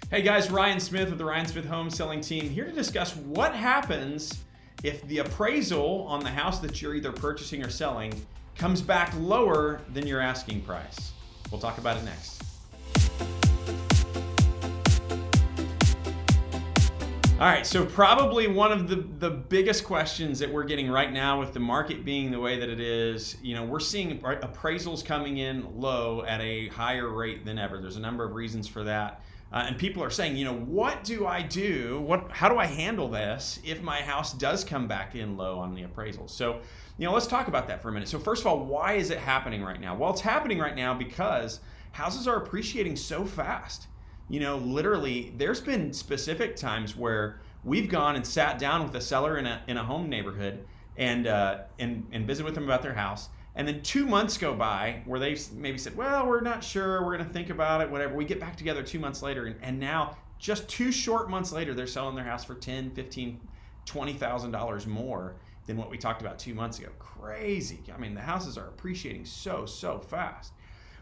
Hey guys, Ryan Smith with the Ryan Smith Home Selling Team here to discuss what happens if the appraisal on the house that you're either purchasing or selling comes back lower than your asking price. We'll talk about it next. All right, so probably one of the biggest questions that we're getting right now with the market being the way that it is, we're seeing appraisals coming in low at a higher rate than ever. There's a number of reasons for that. And people are saying, what do I do? How do I handle this if my house does come back in low on the appraisal? So, let's talk about that for a minute. So first of all, why is it happening right now? Well, it's happening right now because houses are appreciating so fast. Literally, there's been specific times where we've gone and sat down with a seller in a home neighborhood and visit with them about their house. And then 2 months go by where they maybe said, well, we're not sure, we're going to think about it, whatever. We get back together 2 months later, and now just 2 short months later, they're selling their house for $10,000, $15,000, $20,000 more than what we talked about 2 months ago. Crazy. I mean, the houses are appreciating so fast.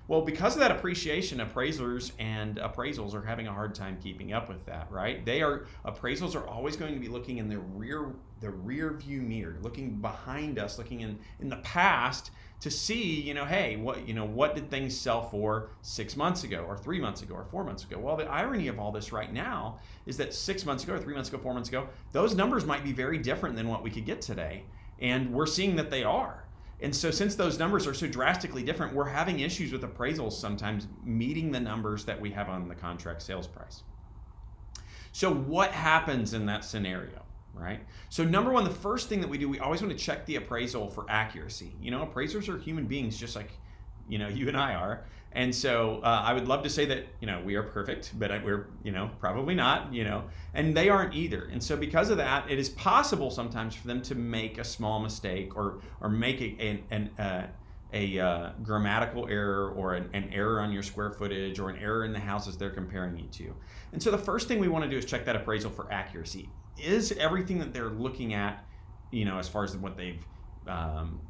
Well, because of that appreciation, appraisers and appraisals are having a hard time keeping up with that, right? Appraisals are always going to be looking in the rear view mirror, looking behind us, looking in the past to see, hey, what did things sell for 6 months ago or 3 months ago or 4 months ago? Well, the irony of all this right now is that 6 months ago or 3 months ago, 4 months ago, those numbers might be very different than what we could get today. And we're seeing that they are. And so since those numbers are so drastically different, we're having issues with appraisals sometimes meeting the numbers that we have on the contract sales price. So what happens in that scenario, right? So number one, the first thing that we do, we always want to check the appraisal for accuracy. Appraisers are human beings just like, you and I are. And so I would love to say that, we are perfect, but we're, probably not, and they aren't either. And so because of that, it is possible sometimes for them to make a small mistake or make a grammatical error or an error on your square footage or an error in the houses they're comparing you to. And so the first thing we want to do is check that appraisal for accuracy. Is everything that they're looking at, as far as what they've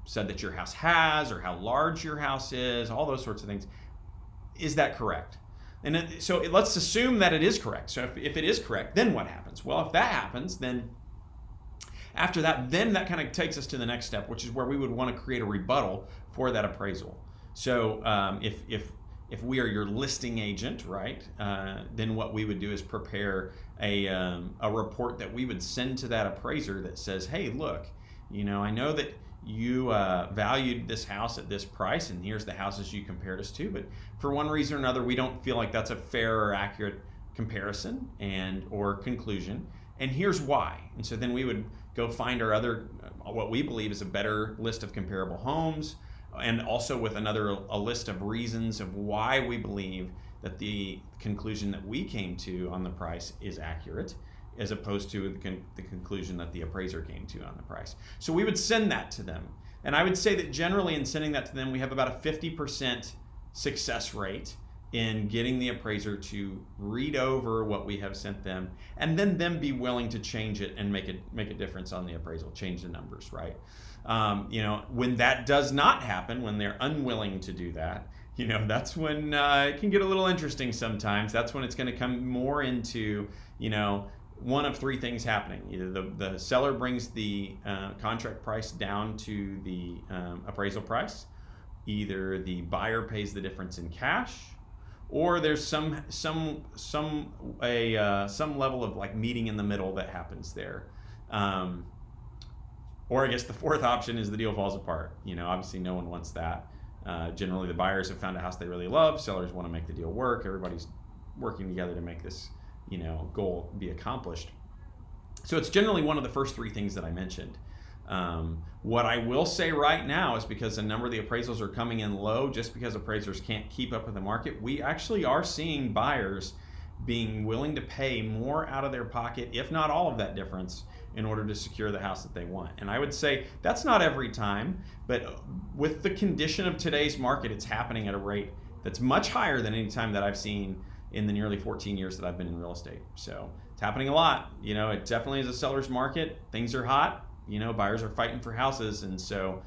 said that your house has or how large your house is, all those sorts of things, is that correct? And so let's assume that it is correct. So if it is correct, then what happens? Well, if that happens, then after that, then that kind of takes us to the next step, which is where we would want to create a rebuttal for that appraisal. So if we are your listing agent, right, then what we would do is prepare a report that we would send to that appraiser that says, hey, look, I know that you valued this house at this price, and here's the houses you compared us to, but for one reason or another, we don't feel like that's a fair or accurate comparison or conclusion, and here's why. And so then we would go find our other, what we believe is a better list of comparable homes, and also with a list of reasons of why we believe that the conclusion that we came to on the price is accurate, as opposed to the conclusion that the appraiser came to on the price. So we would send that to them. And I would say that generally in sending that to them, we have about a 50% success rate in getting the appraiser to read over what we have sent them, and then them be willing to change it and make a difference on the appraisal, change the numbers, right? When that does not happen, when they're unwilling to do that, that's when it can get a little interesting sometimes. That's when it's going to come more into, one of three things happening. Either the seller brings the contract price down to the appraisal price, either the buyer pays the difference in cash, or there's some level of like meeting in the middle that happens there. Or I guess the fourth option is the deal falls apart. Obviously no one wants that. Generally the buyers have found a house they really love, sellers want to make the deal work, everybody's working together to make this goal be accomplished. So it's generally one of the first three things that I mentioned. What I will say right now is because a number of the appraisals are coming in low, just because appraisers can't keep up with the market, we actually are seeing buyers being willing to pay more out of their pocket, if not all of that difference, in order to secure the house that they want. And I would say that's not every time, but with the condition of today's market, it's happening at a rate that's much higher than any time that I've seen in the nearly 14 years that I've been in real estate. So it's happening a lot. It definitely is a seller's market. Things are hot. Buyers are fighting for houses. And so,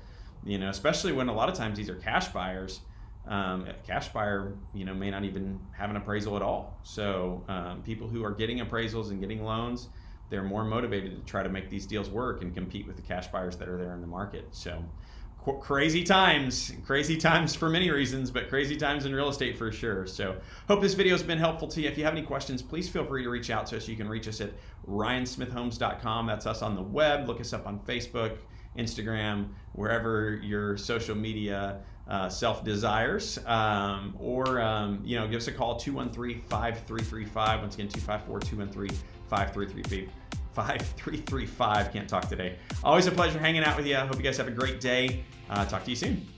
especially when a lot of times these are cash buyers, A cash buyer, may not even have an appraisal at all. So people who are getting appraisals and getting loans, they're more motivated to try to make these deals work and compete with the cash buyers that are there in the market. So crazy times for many reasons, but crazy times in real estate for sure. So hope this video has been helpful to you. If you have any questions, please feel free to reach out to us. You can reach us at ryansmithhomes.com. That's us on the web. Look us up on Facebook, Instagram, wherever your social media self desires, or give us a call, 213-5335. Once again, 254-213-5335. Can't talk today. Always a pleasure hanging out with you. Hope you guys have a great day. Talk to you soon.